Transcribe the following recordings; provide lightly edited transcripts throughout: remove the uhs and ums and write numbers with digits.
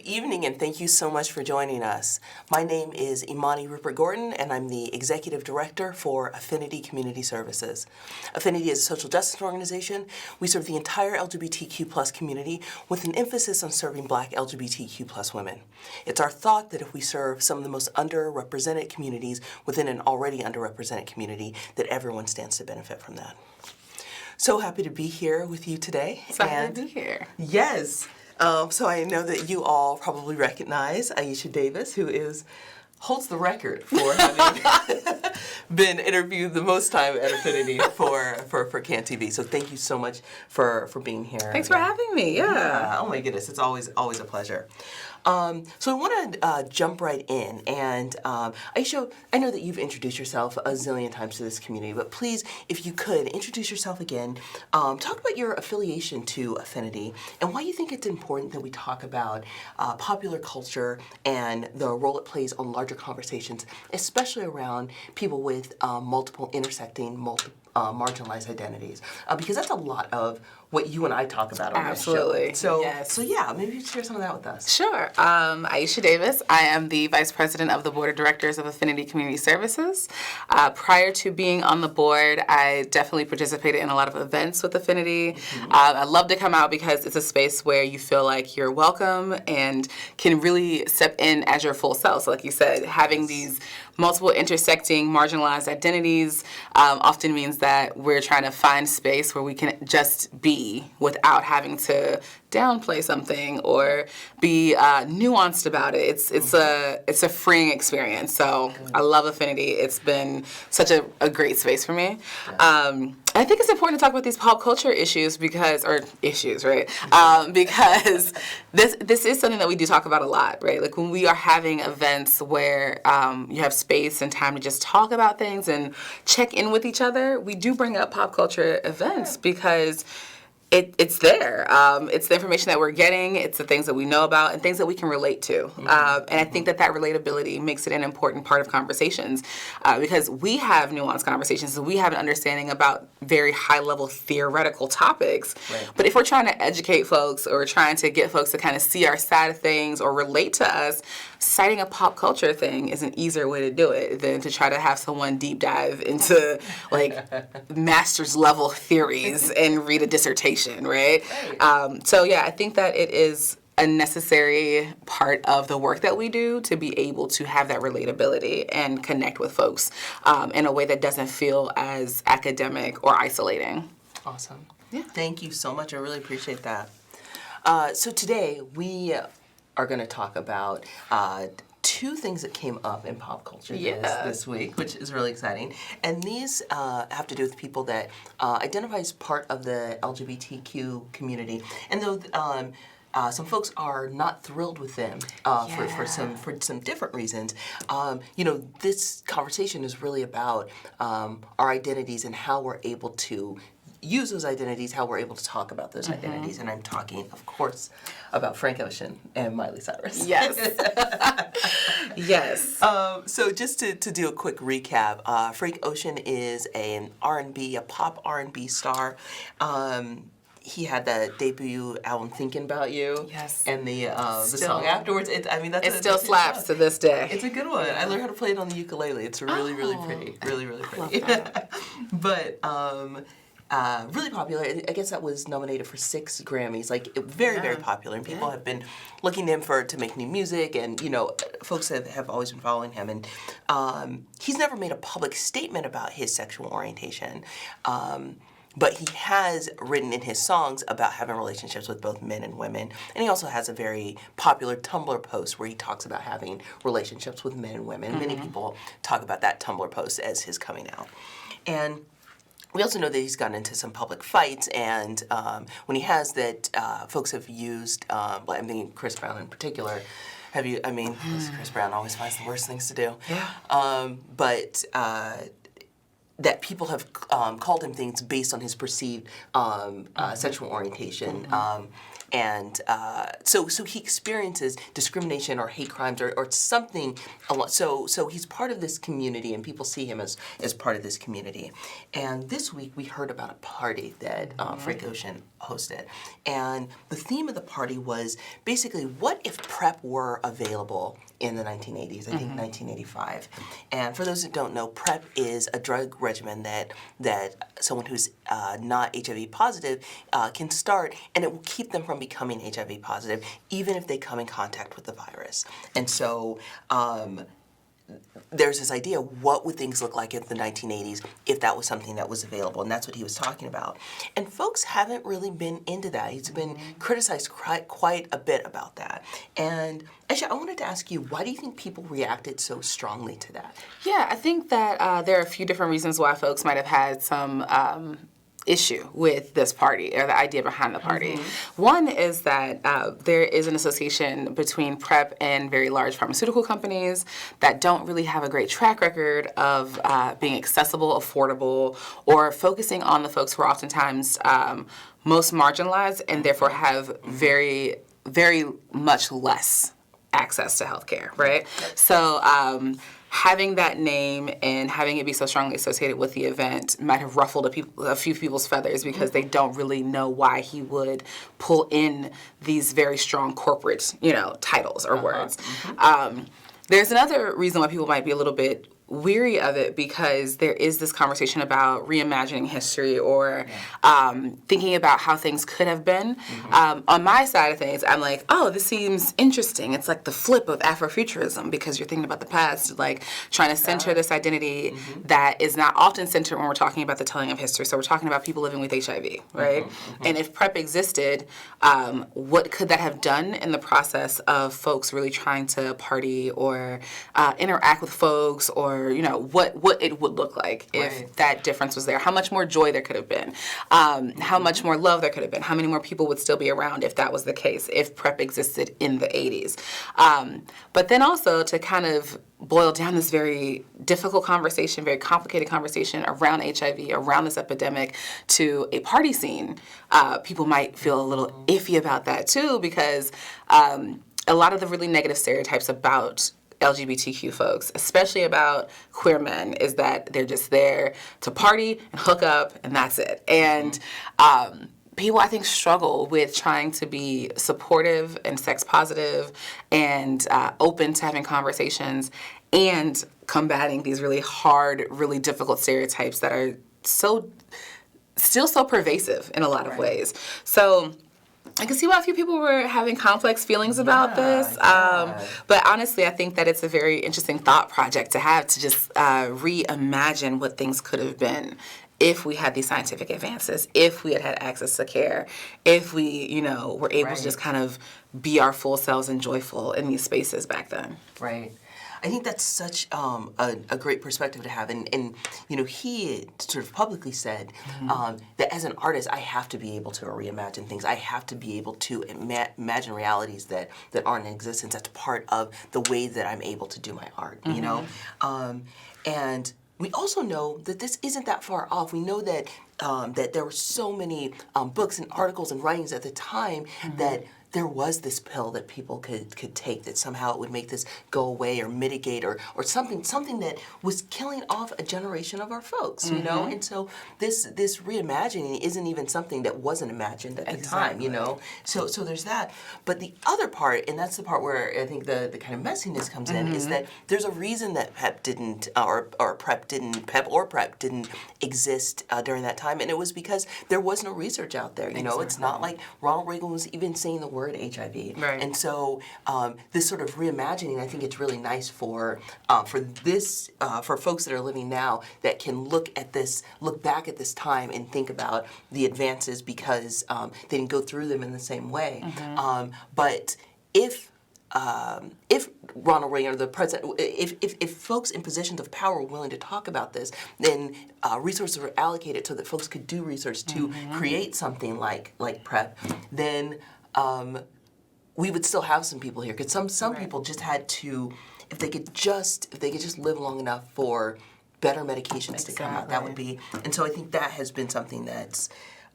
evening, and thank you so much for joining us. My name is Imani Rupert Gordon, and I'm the Executive Director for Affinity Community Services. Affinity is a social justice organization. We serve the entire LGBTQ+ community with an emphasis on serving Black LGBTQ+ women. It's our thought that if we serve some of the most underrepresented communities within an already underrepresented community, that everyone stands to benefit from that. So happy to be here with you today. So happy to be here. Yes. So I know that you all probably recognize Aisha Davis, who holds the record for having been interviewed the most time at Affinity for CAN TV. So thank you so much for being here. Thanks for having me. Yeah. Oh my goodness, it's always a pleasure. So I want to jump right in, and Aisha, I know that you've introduced yourself a zillion times to this community, but please, if you could, introduce yourself again. Talk about your affiliation to Affinity and why you think it's important that we talk about popular culture and the role it plays on larger conversations, especially around people with multiple intersecting, marginalized identities, because that's a lot of what you and I talk about on Absolutely. this show. Yes. So yeah, maybe you share some of that with us. Sure. Aisha Davis. I am the Vice President of the Board of Directors of Affinity Community Services. Prior to being on the board, I definitely participated in a lot of events with Affinity. I love to come out because it's a space where you feel like you're welcome and can really step in as your full self. So like you said, having these multiple intersecting marginalized identities often means that we're trying to find space where we can just be without having to downplay something or be nuanced about it. It's a freeing experience. So I love Affinity. It's been such a great space for me. I think it's important to talk about these pop culture issues because this is something that we do talk about a lot, right? Like when we are having events where you have space and time to just talk about things and check in with each other, we do bring up pop culture events because it's there. It's the information that we're getting. It's the things that we know about and things that we can relate to. And I think that relatability makes it an important part of conversations because we have nuanced conversations and we have an understanding about very high-level theoretical topics. Right. But if we're trying to educate folks or trying to get folks to kind of see our side of things or relate to us, citing a pop culture thing is an easier way to do it than to try to have someone deep dive into like master's level theories and read a dissertation, right? So yeah, I think that it is a necessary part of the work that we do to be able to have that relatability and connect with folks in a way that doesn't feel as academic or isolating. Awesome. Yeah. Thank you so much. I really appreciate that. So today we are going to talk about two things that came up in pop culture this week, which is really exciting. And these have to do with people that identify as part of the LGBTQ community. And though some folks are not thrilled with them for some different reasons, this conversation is really about our identities and how we're able to use those identities, how we're able to talk about those identities. And I'm talking, of course, about Frank Ocean and Miley Cyrus. Yes. Yes. So just to do a quick recap, Frank Ocean is a pop R&B star. He had that debut album, Thinking About You. Yes. And the song afterwards. It still slaps to this day. It's a good one. I learned how to play it on the ukulele. It's really, really pretty. Really, really pretty. But really popular. I guess that was nominated for 6 Grammys. Like very, very popular. And people have been looking to him to make new music. And folks have always been following him. And he's never made a public statement about his sexual orientation. But he has written in his songs about having relationships with both men and women. And he also has a very popular Tumblr post where he talks about having relationships with men and women. Many people talk about that Tumblr post as his coming out. And we also know that he's gotten into some public fights, and when he has that, folks have used, I mean, Chris Brown in particular. Chris Brown always finds the worst things to do. Yeah. But that people have called him things based on his perceived sexual orientation. so he experiences discrimination or hate crimes or something a lot. So he's part of this community, and people see him as part of this community. And this week we heard about a party that Frank Ocean hosted, and the theme of the party was basically, what if PrEP were available in the 1980s, I think 1985. And for those that don't know, PrEP is a drug regimen that someone who's not HIV positive can start, and it will keep them from becoming HIV positive, even if they come in contact with the virus. And so there's this idea, what would things look like in the 1980s if that was something that was available? And that's what he was talking about. And folks haven't really been into that. He's been criticized quite a bit about that. And Aisha, I wanted to ask you, why do you think people reacted so strongly to that? Yeah, I think that there are a few different reasons why folks might have had some issue with this party, or the idea behind the party. One is that there is an association between PrEP and very large pharmaceutical companies that don't really have a great track record of being accessible, affordable, or focusing on the folks who are oftentimes most marginalized and therefore have very, very much less access to healthcare, right? So having that name and having it be so strongly associated with the event might have ruffled a few people's feathers, because they don't really know why he would pull in these very strong corporate, titles or words. There's another reason why people might be a little bit weary of it, because there is this conversation about reimagining history, or thinking about how things could have been. On my side of things, I'm like, oh, this seems interesting. It's like the flip of Afrofuturism, because you're thinking about the past, like trying to center this identity that is not often centered when we're talking about the telling of history. So we're talking about people living with HIV, right? And if PrEP existed, what could that have done in the process of folks really trying to party or interact with folks, or what it would look like if that difference was there. How much more joy there could have been. How much more love there could have been. How many more people would still be around if that was the case, if PrEP existed in the 80s. But then also to kind of boil down this very difficult conversation, very complicated conversation around HIV, around this epidemic, to a party scene. People might feel a little iffy about that too, because a lot of the really negative stereotypes about LGBTQ folks, especially about queer men, is that they're just there to party and hook up, and that's it. And people, I think, struggle with trying to be supportive and sex positive and open to having conversations, and combating these really hard, really difficult stereotypes that are still so pervasive in a lot of ways. So I can see why a few people were having complex feelings about this. But honestly, I think that it's a very interesting thought project to have, to just reimagine what things could have been if we had these scientific advances, if we had access to care, if we, were able to just kind of be our full selves and joyful in these spaces back then. Right. I think that's such a great perspective to have, and he sort of publicly said that as an artist, I have to be able to reimagine things. I have to be able to imagine realities that aren't in existence. That's part of the way that I'm able to do my art. And we also know that this isn't that far off. We know that that there were so many books and articles and writings at the time that there was this pill that people could take, that somehow it would make this go away or mitigate or something that was killing off a generation of our folks, And so this reimagining isn't even something that wasn't imagined at the time, So there's that. But the other part, and that's the part where I think the kind of messiness comes in, is that there's a reason that PrEP didn't exist during that time, and it was because there was no research out there. It's not like Ronald Reagan was even saying the word HIV. Right. And so this sort of reimagining, I think it's really nice for folks that are living now that can look back at this time and think about the advances, because they didn't go through them in the same way. But if Ronald Reagan or the president, if folks in positions of power were willing to talk about this, then resources were allocated so that folks could do research to create something like PrEP, then we would still have some people here, because some people just had to, if they could just live long enough for better medications to come out, that would be. And so I think that has been something that's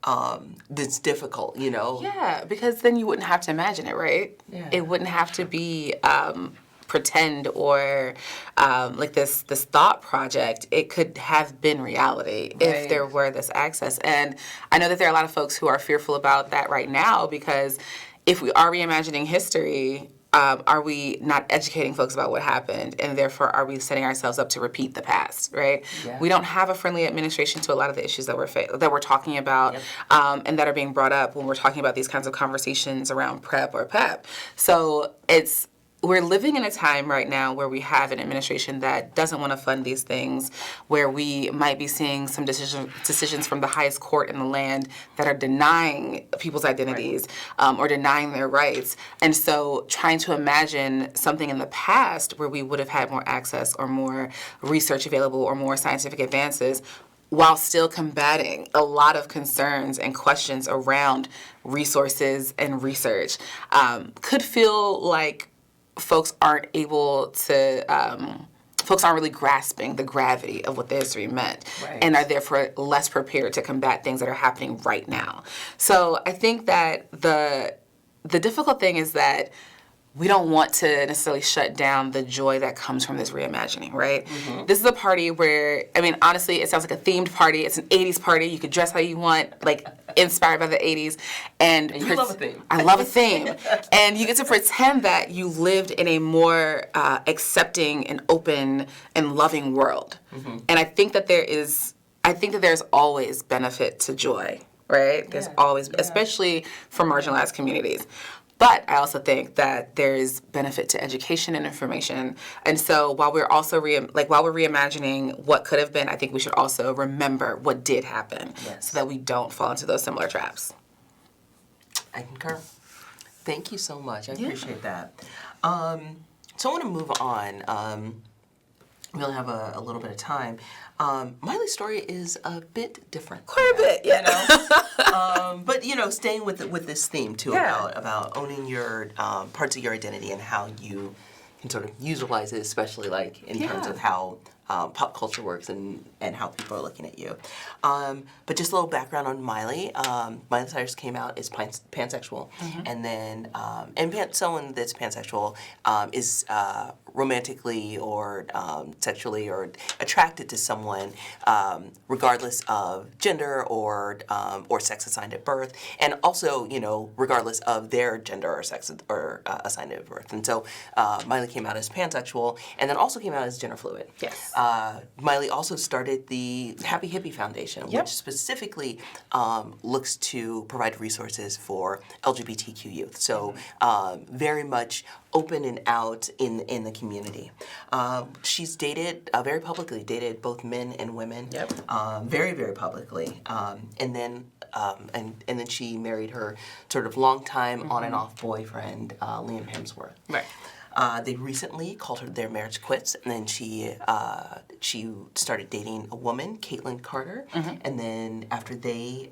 that's difficult, you know? Yeah, because then you wouldn't have to imagine it, right? Yeah. It wouldn't have to be pretend or like this thought project. It could have been reality if there were this access. And I know that there are a lot of folks who are fearful about that right now, because if we are reimagining history, are we not educating folks about what happened, and therefore are we setting ourselves up to repeat the past, right? Yeah. We don't have a friendly administration to a lot of the issues that we're talking about, and that are being brought up when we're talking about these kinds of conversations around PrEP or PEP. So we're living in a time right now where we have an administration that doesn't want to fund these things, where we might be seeing some decisions from the highest court in the land that are denying people's identities or denying their rights. And so trying to imagine something in the past where we would have had more access or more research available or more scientific advances, while still combating a lot of concerns and questions around resources and research, could feel like folks aren't really grasping the gravity of what the history meant, and are therefore less prepared to combat things that are happening right now. So I think that the difficult thing is that we don't want to necessarily shut down the joy that comes from this reimagining, right? Mm-hmm. This is a party where, I mean, honestly, it sounds like a themed party. It's an 80s party. You could dress how you want, like inspired by the 80s. And you love a theme. I love a theme. And you get to pretend that you lived in a more accepting and open and loving world. Mm-hmm. And I think that there's always benefit to joy, right? There's always, especially for marginalized communities. But I also think that there's benefit to education and information. And so while we're also while we're reimagining what could have been, I think we should also remember what did happen, so that we don't fall into those similar traps. I concur. Thank you so much. I appreciate that. So I want to move on. We only have a little bit of time. Miley's story is a bit different. Quite a bit, yeah. You know? But staying with this theme too, about owning your parts of your identity and how you can sort of utilize it, especially like in terms of how pop culture works and how people are looking at you. But just a little background on Miley. Miley Cyrus came out as pansexual, and then someone that's pansexual is romantically or sexually or attracted to someone regardless of gender or sex assigned at birth, and also regardless of their gender or sex or assigned at birth. And so Miley came out as pansexual, and then also came out as gender fluid. Yes. Miley also started the Happy Hippie Foundation, which specifically looks to provide resources for LGBTQ youth. So very much open and out in the community. She's dated, very publicly dated both men and women, very, very publicly. And then she married her sort of longtime on and off boyfriend, Liam Hemsworth. Right. They recently called their marriage quits, and then she started dating a woman, Caitlyn Carter, and then after they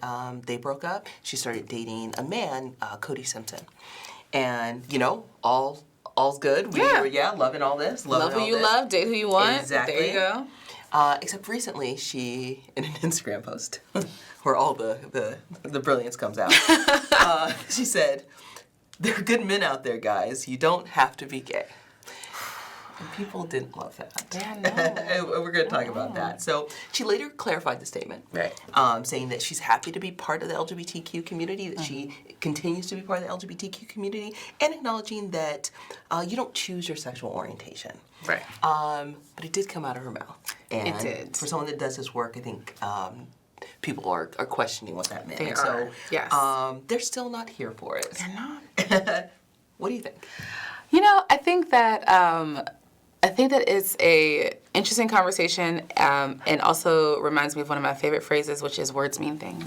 broke up, she started dating a man, Cody Simpson, and all's good. We were loving all this. Love who you love, date who you want. Exactly. There you go. Except recently, she in an Instagram post where all the brilliance comes out, she said, "There are good men out there, guys. You don't have to be gay." And people didn't love that. Yeah, no. We're going to talk about that. So she later clarified the statement, saying that she's happy to be part of the LGBTQ community, that she continues to be part of the LGBTQ community, and acknowledging that you don't choose your sexual orientation. Right. But it did come out of her mouth. And it did. For someone that does this work, I think people are questioning what that meant. They and are. So Yes. They're still not here for it. They're not. What do you think? I think that it's a interesting conversation, and also reminds me of one of my favorite phrases, which is "words mean things."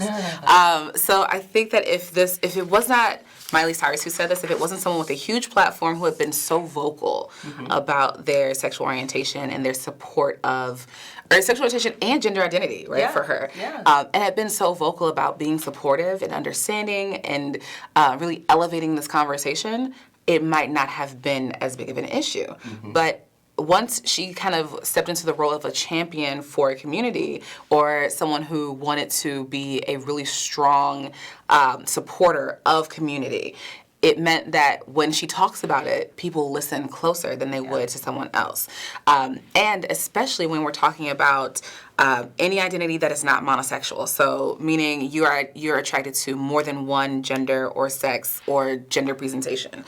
So I think that if it was not Miley Cyrus who said this, if it wasn't someone with a huge platform who had been so vocal about their sexual orientation and their support of sexual orientation and gender identity, for her, and had been so vocal about being supportive and understanding and really elevating this conversation, it might not have been as big of an issue. But once she kind of stepped into the role of a champion for a community or someone who wanted to be a really strong supporter of community, it meant that when she talks about it, people listen closer than they would to someone else. And especially when we're talking about any identity that is not monosexual, so meaning you're attracted to more than one gender or sex or gender presentation.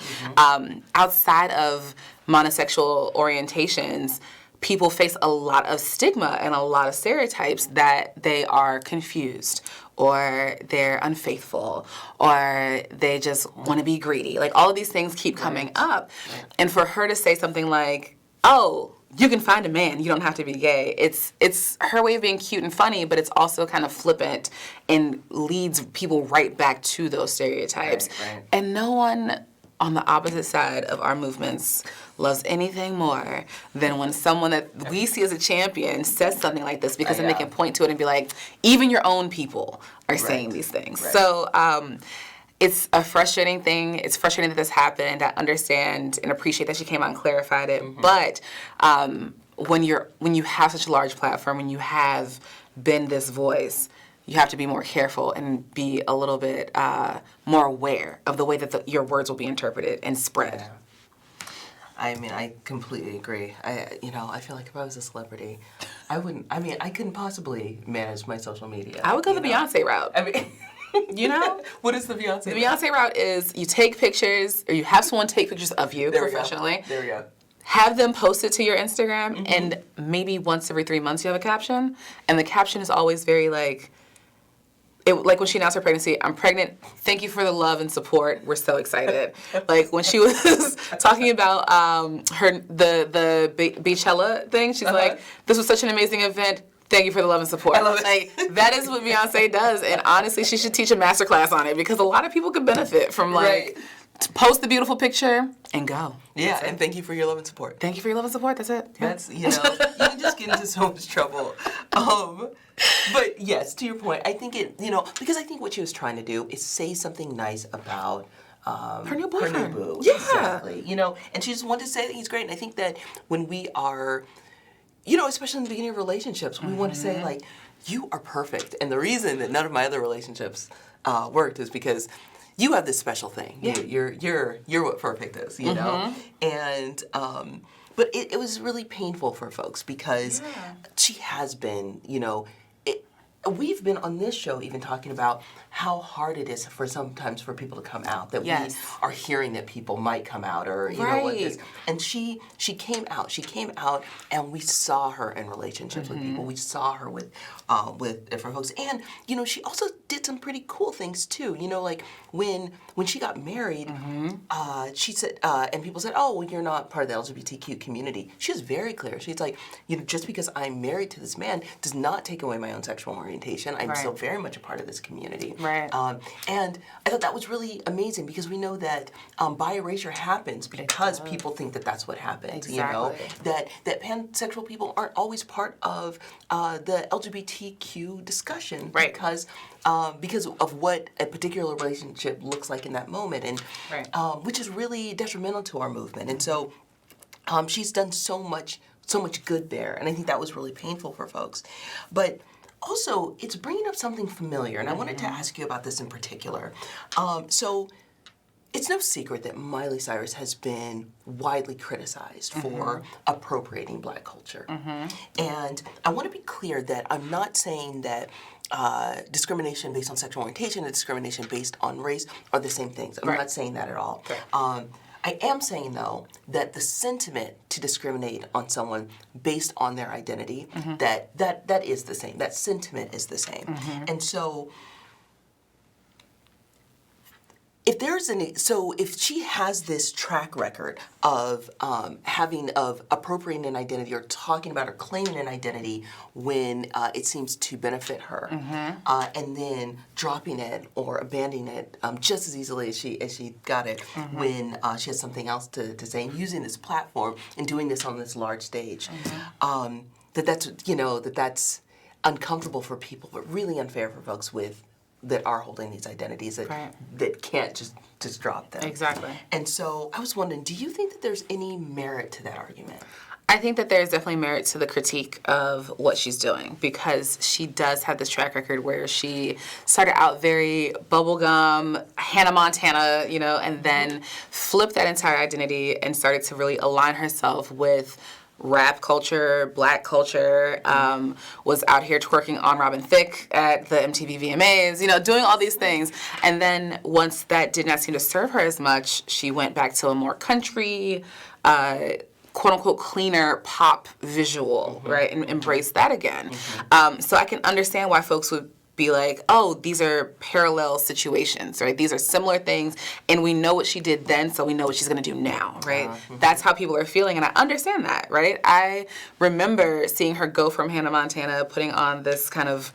Outside of monosexual orientations, people face a lot of stigma and a lot of stereotypes that they are confused or they're unfaithful or they just want to be greedy. Like, all of these things keep coming up. And for her to say something like, oh, you can find a man, you don't have to be gay. It's her way of being cute and funny, but it's also kind of flippant and leads people right back to those stereotypes. Right. And no one on the opposite side of our movements loves anything more than when someone that we see as a champion says something like this, because then they can point to it and be like, even your own people are saying these things. So it's a frustrating thing. It's frustrating that this happened. I understand and appreciate that she came out and clarified it. But when you have such a large platform, when you have been this voice, you have to be more careful and be a little bit more aware of the way that your words will be interpreted and spread. Yeah. I mean, I completely agree. I feel like if I was a celebrity, I couldn't possibly manage my social media. I would go the Beyonce route. I mean, what is the Beyonce route? The Beyonce route is you take pictures, or you have someone take pictures of you professionally. There we go. Have them post it to your Instagram, and maybe once every 3 months you have a caption, and the caption is always very like when she announced her pregnancy, I'm pregnant, thank you for the love and support, we're so excited. Like when she was talking about the Beachella thing, she's like, this was such an amazing event, thank you for the love and support. I love it. Like, that is what Beyonce does, and honestly, she should teach a masterclass on it, because a lot of people could benefit from to post the beautiful picture and go. Yeah, and thank you for your love and support. Thank you for your love and support, that's it. Yeah. That's, you can just get into so much trouble. But yes, to your point, I think because I think what she was trying to do is say something nice about her new boyfriend. Her new boo. Yeah. Exactly. And she just wanted to say that he's great. And I think that when we are, especially in the beginning of relationships, we want to say, like, you are perfect. And the reason that none of my other relationships worked is because you have this special thing. Yeah. You're what perfect is, know? And but it was really painful for folks because she has been, we've been on this show even talking about how hard it is sometimes for people to come out, that we are hearing that people might come out, or what this. And she came out. She came out, and we saw her in relationships with people. We saw her with different folks, and she also did some pretty cool things too. Like when she got married, she said, and people said, "Oh, well, you're not part of the LGBTQ community." She was very clear. She's like, just because I'm married to this man does not take away my own sexual orientation. I'm still very much a part of this community. Right. And I thought that was really amazing, because we know that bi erasure happens because people think that that's what happens. Exactly. That pansexual people aren't always part of the LGBTQ discussion, because of what a particular relationship looks like in that moment, and which is really detrimental to our movement. And so she's done so much good there, and I think that was really painful for folks. But also, it's bringing up something familiar, and I wanted to ask you about this in particular. So, it's no secret that Miley Cyrus has been widely criticized for appropriating Black culture. And I want to be clear that I'm not saying that discrimination based on sexual orientation and discrimination based on race are the same things. I'm not saying that at all. I am saying, though, that the sentiment to discriminate on someone based on their identity, that is the same. That sentiment is the same. And so if she has this track record of appropriating an identity or talking about or claiming an identity when it seems to benefit her, and then dropping it or abandoning it just as easily as she got it when she has something else to say, and using this platform and doing this on this large stage, that's uncomfortable for people, but really unfair for folks that are holding these identities that can't just drop them. Exactly. And so I was wondering, do you think that there's any merit to that argument? I think that there's definitely merit to the critique of what she's doing, because she does have this track record where she started out very bubblegum, Hannah Montana, and then flipped that entire identity and started to really align herself with rap culture, black culture, was out here twerking on Robin Thicke at the MTV VMAs, doing all these things. And then once that did not seem to serve her as much, she went back to a more country, quote-unquote cleaner pop visual, right, and embrace that again. So I can understand why folks would be like, oh, these are parallel situations, right? These are similar things, and we know what she did then, so we know what she's going to do now, right? That's how people are feeling, and I understand that, right? I remember seeing her go from Hannah Montana, putting on this kind of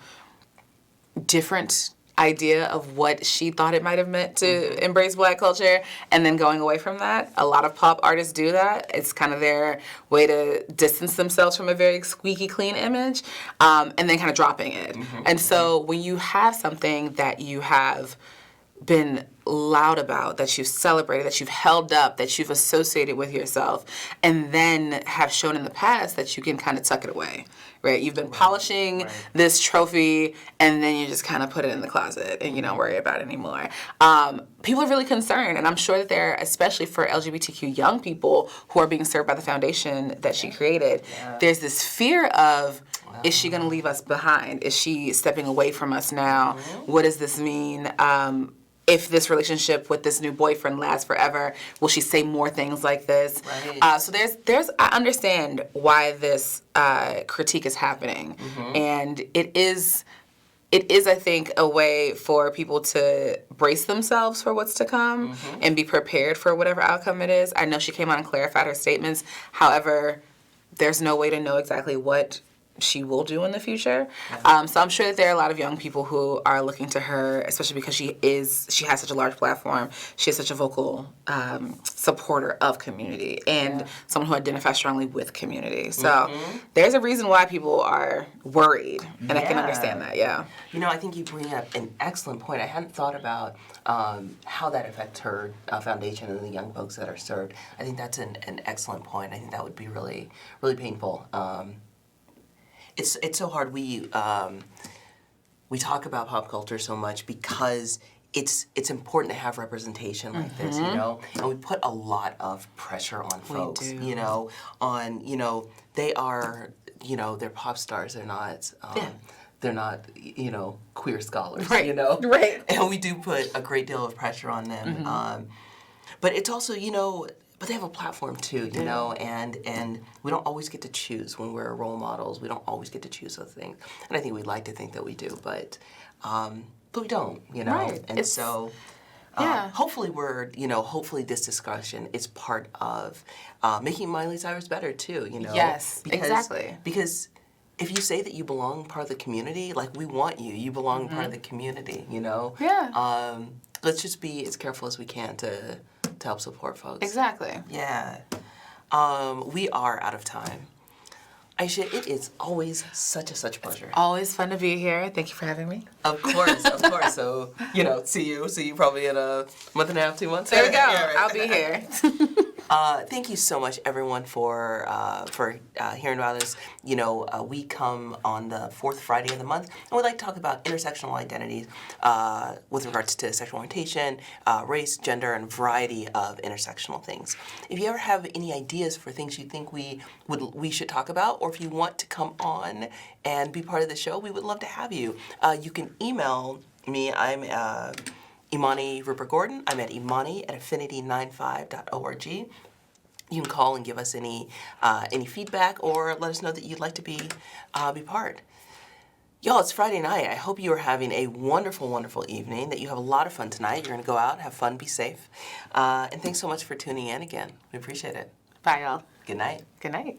different idea of what she thought it might have meant to embrace black culture, and then going away from that. A lot of pop artists do that. It's kind of their way to distance themselves from a very squeaky clean image, and then kind of dropping it. And so when you have something that you have been loud about, that you've celebrated, that you've held up, that you've associated with yourself, and then have shown in the past that you can kind of tuck it away, right? You've been polishing this trophy, and then you just kind of put it in the closet, and you don't worry about it anymore. People are really concerned, and I'm sure that they're, especially for LGBTQ young people who are being served by the foundation that she created, there's this fear of, is she going to leave us behind? Is she stepping away from us now? What does this mean? If this relationship with this new boyfriend lasts forever, will she say more things like this? So there's I understand why this critique is happening, and it is, I think, a way for people to brace themselves for what's to come and be prepared for whatever outcome it is. I know she came on and clarified her statements. However, there's no way to know exactly what she will do in the future. So I'm sure that there are a lot of young people who are looking to her, especially because she has such a large platform. She is such a vocal supporter of community and someone who identifies strongly with community. So there's a reason why people are worried, and I can understand that, I think you bring up an excellent point. I hadn't thought about how that affects her foundation and the young folks that are served. I think that's an excellent point. I think that would be really, really painful. It's so hard. We talk about pop culture so much because it's important to have representation like this, and we put a lot of pressure on folks, they are, they're pop stars. They're not, queer scholars, Right. And we do put a great deal of pressure on them. But it's also, but they have a platform too, and we don't always get to choose when we're role models. We don't always get to choose those things. And I think we'd like to think that we do, but we don't, Right. And so hopefully hopefully this discussion is part of making Miley Cyrus better too, Yes, exactly. Because if you say that you belong part of the community, like we want you, you belong part of the community, let's just be as careful as we can to help support folks. Exactly. Yeah. We are out of time. Aisha, it is always such a pleasure. Always fun to be here. Thank you for having me. Of course. So, see you probably in a month and a half, 2 months. There we go. Yeah, right. I'll be here. Thank you so much, everyone, for hearing about us. We come on the fourth Friday of the month, and we'd like to talk about intersectional identities with regards to sexual orientation, race, gender, and a variety of intersectional things. If you ever have any ideas for things you think we should talk about, or if you want to come on and be part of the show, we would love to have you. You can email me. I'm Imani Rupert Gordon. I'm at imani@affinity95.org. You can call and give us any feedback or let us know that you'd like to be part. Y'all, it's Friday night. I hope you are having a wonderful, wonderful evening, that you have a lot of fun tonight. You're going to go out, have fun, be safe. And thanks so much for tuning in again. We appreciate it. Bye, y'all. Good night. Good night.